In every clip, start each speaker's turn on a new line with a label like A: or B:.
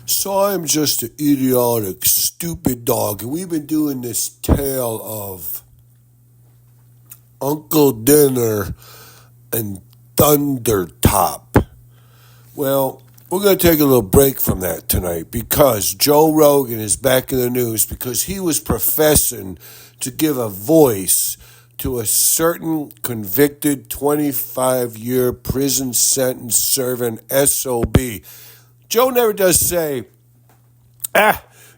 A: So I'm just an idiotic, stupid dog, and we've been doing this tale of Uncle Dinner and Thundertop. Well, we're going to take a little break from that tonight because Joe Rogan is back in the news because he was professing to give a voice to a certain convicted 25-year prison sentence serving SOB. Joe never does say,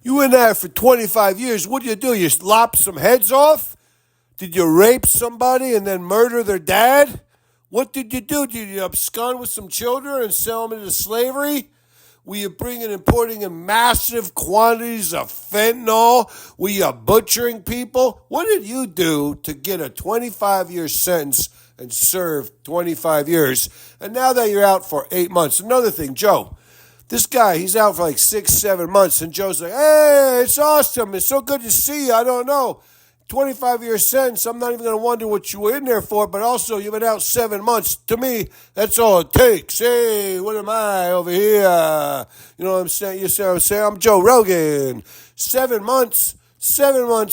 A: you in there for 25 years. What did you do? You lop some heads off? Did you rape somebody and then murder their dad? What did you do? Did you abscond with some children and sell them into slavery? Were you importing in massive quantities of fentanyl? Were you butchering people? What did you do to get a 25-year sentence and serve 25 years? And now that you're out for 8 months, another thing, Joe, this guy, he's out for like 6, 7 months, and Joe's like, hey, it's awesome. It's so good to see you. I don't know. 25-year sentence, I'm not even going to wonder what you were in there for, but also you've been out 7 months. To me, that's all it takes. Hey, what am I over here? You know what I'm saying? You see what I'm saying? I'm Joe Rogan. 7 months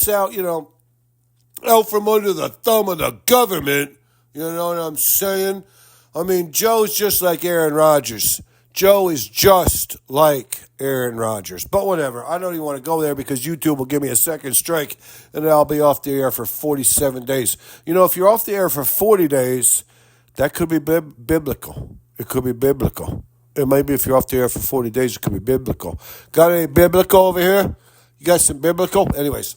A: out, out from under the thumb of the government. You know what I'm saying? I mean, Joe's just like Aaron Rodgers. Joe is just like Aaron Rodgers. But whatever. I don't even want to go there because YouTube will give me a second strike and I'll be off the air for 47 days. You know, if you're off the air for 40 days, that could be biblical. It could be biblical. And maybe if you're off the air for 40 days, it could be biblical. Got any biblical over here? You got some biblical? Anyways.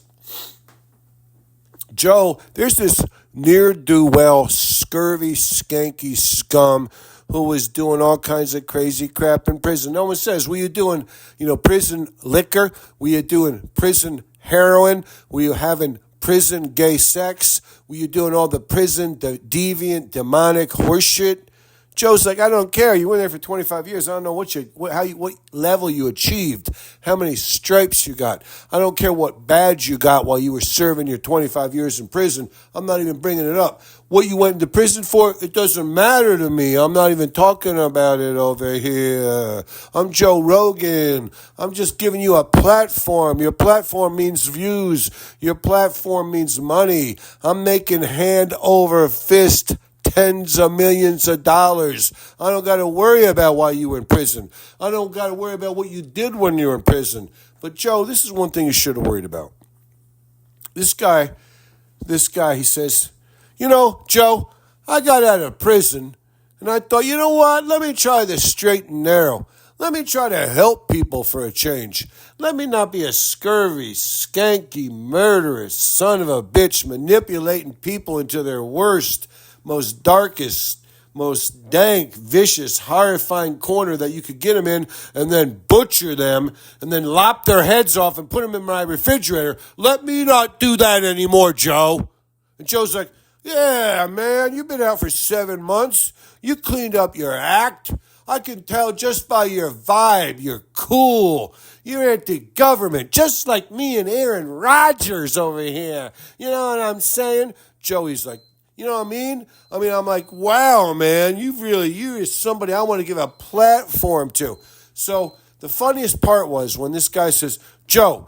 A: Joe, there's this ne'er-do-well, scurvy, skanky scum who was doing all kinds of crazy crap in prison. No one says, were you doing, prison liquor? Were you doing prison heroin? Were you having prison gay sex? Were you doing all the prison deviant, demonic horseshit? Joe's like, I don't care. You were there for 25 years. I don't know what level you achieved, how many stripes you got. I don't care what badge you got while you were serving your 25 years in prison. I'm not even bringing it up. What you went into prison for, it doesn't matter to me. I'm not even talking about it over here. I'm Joe Rogan. I'm just giving you a platform. Your platform means views. Your platform means money. I'm making hand over fist tens of millions of dollars. I don't got to worry about why you were in prison. I don't got to worry about what you did when you were in prison. But Joe, this is one thing you should have worried about. This guy, he says, Joe, I got out of prison and I thought, you know what? Let me try the straight and narrow. Let me try to help people for a change. Let me not be a scurvy, skanky, murderous son of a bitch manipulating people into their worst, most darkest, most dank, vicious, horrifying corner that you could get them in and then butcher them and then lop their heads off and put them in my refrigerator. Let me not do that anymore, Joe. And Joe's like, yeah, man, you've been out for 7 months. You cleaned up your act. I can tell just by your vibe. You're cool. You're anti-government, just like me and Aaron Rodgers over here. You know what I'm saying? Joey's like, you know what I mean? I'm like, wow, man, you're somebody I want to give a platform to. So the funniest part was when this guy says, Joe,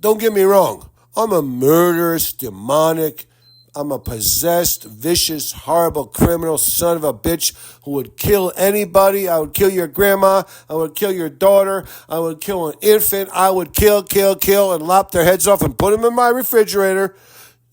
A: don't get me wrong. I'm a murderous, demonic, I'm a possessed, vicious, horrible criminal son of a bitch who would kill anybody. I would kill your grandma. I would kill your daughter. I would kill an infant. I would kill, and lop their heads off and put them in my refrigerator.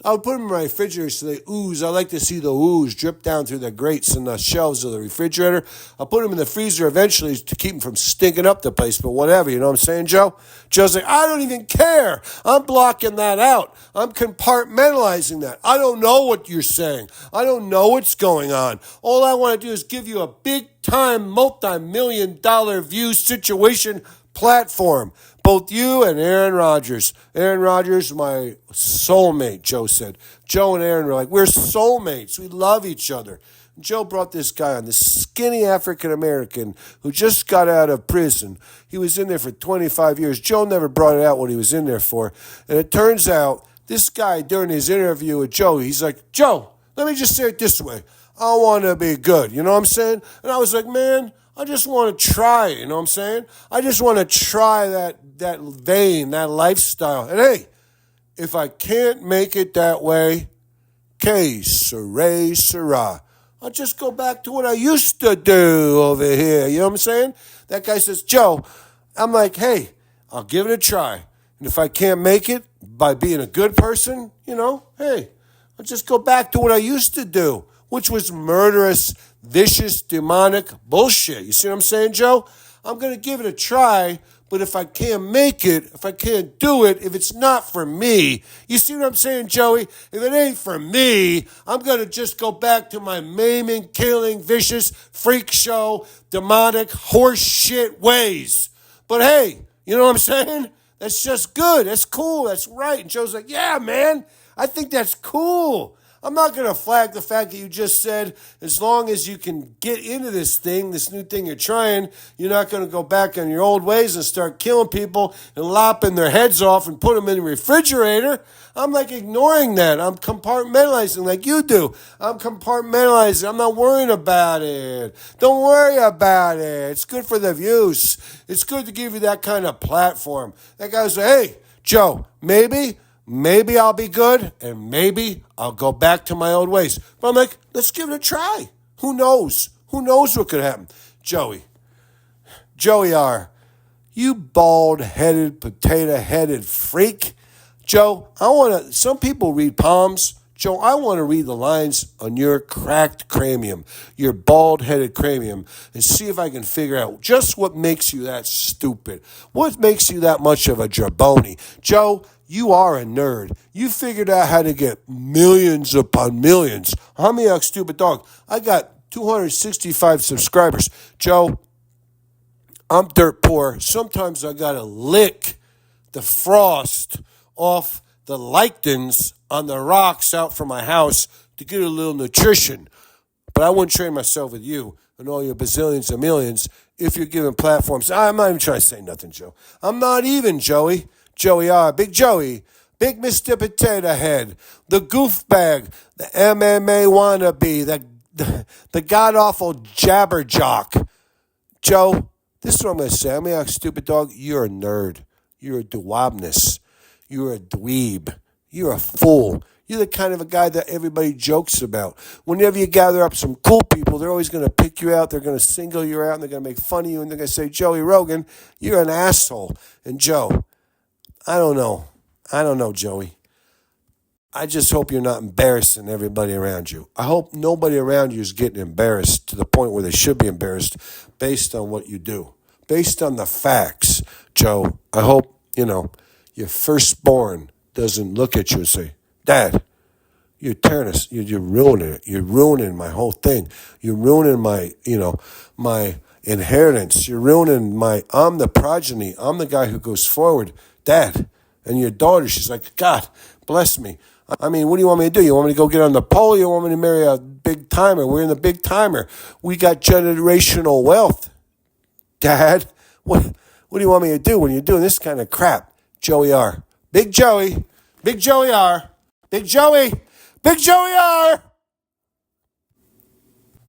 A: I would put them in my refrigerator so they ooze. I like to see the ooze drip down through the grates and the shelves of the refrigerator. I'll put them in the freezer eventually to keep them from stinking up the place, but whatever. You know what I'm saying, Joe? Joe's like, I don't even care. I'm blocking that out. I'm compartmentalizing that. I don't know what you're saying. I don't know what's going on. All I want to do is give you a big-time, multi-million-dollar view situation platform. Both you and Aaron Rodgers. Aaron Rodgers, my soulmate, Joe said. Joe and Aaron were like, we're soulmates. We love each other. Joe brought this guy on, this skinny African-American who just got out of prison. He was in there for 25 years. Joe never brought it out what he was in there for. And it turns out this guy, during his interview with Joe, he's like, Joe, let me just say it this way. I want to be good. You know what I'm saying? And I was like, man, I just want to try it, you know what I'm saying? I just want to try that vein, that lifestyle. And hey, if I can't make it that way, que sera. I'll just go back to what I used to do over here. You know what I'm saying? That guy says, Joe, I'm like, hey, I'll give it a try. And if I can't make it by being a good person, hey, I'll just go back to what I used to do, which was murderous, vicious, demonic bullshit. You see what I'm saying, Joe? I'm going to give it a try, but if I can't make it, if I can't do it, if it's not for me, you see what I'm saying, Joey? If it ain't for me, I'm going to just go back to my maiming, killing, vicious, freak show, demonic, horse shit ways. But hey, you know what I'm saying? That's just good. That's cool. That's right. And Joe's like, yeah, man, I think that's cool. I'm not going to flag the fact that you just said as long as you can get into this thing, this new thing you're trying, you're not going to go back on your old ways and start killing people and lopping their heads off and put them in the refrigerator. I'm like ignoring that. I'm compartmentalizing like you do. I'm compartmentalizing. I'm not worrying about it. Don't worry about it. It's good for the views. It's good to give you that kind of platform. That guy was like, hey, Joe, maybe I'll be good, and maybe I'll go back to my old ways. But I'm like, let's give it a try. Who knows? Who knows what could happen? Joey R., you bald-headed, potato-headed freak. Joe, some people read palms. Joe, I want to read the lines on your cracked cranium, your bald-headed cranium, and see if I can figure out just what makes you that stupid. What makes you that much of a jabroni? Joe, you are a nerd. You figured out how to get millions upon millions. How many stupid dog? I got 265 subscribers. Joe, I'm dirt poor. Sometimes I got to lick the frost off the lictins on the rocks out from my house to get a little nutrition. But I wouldn't trade myself with you and all your bazillions and millions if you're giving platforms. I'm not even trying to say nothing, Joe. I'm not even, Joey. Joey R., Big Joey, Big Mr. Potato Head, the goof bag, the MMA wannabe, the god-awful jabberjock. Joe, this is what I'm going to say. I'm going to ask stupid dog, you're a nerd. You're a dweebness. You're a dweeb. You're a fool. You're the kind of a guy that everybody jokes about. Whenever you gather up some cool people, they're always going to pick you out. They're going to single you out, and they're going to make fun of you, and they're going to say, Joey Rogan, you're an asshole. And Joe, I don't know, Joey. I just hope you're not embarrassing everybody around you. I hope nobody around you is getting embarrassed to the point where they should be embarrassed based on what you do, based on the facts. Joe, I hope, your firstborn doesn't look at you and say, Dad, you're tearing us, you're ruining it. You're ruining my whole thing. You're ruining my inheritance. You're ruining I'm the progeny. I'm the guy who goes forward. Dad. And your daughter, she's like, God, bless me. I mean, what do you want me to do? You want me to go get on the pole? You want me to marry a big timer? We're in the big timer. We got generational wealth. Dad, what do you want me to do when you're doing this kind of crap? Joey R. Big Joey R. Big Joey R.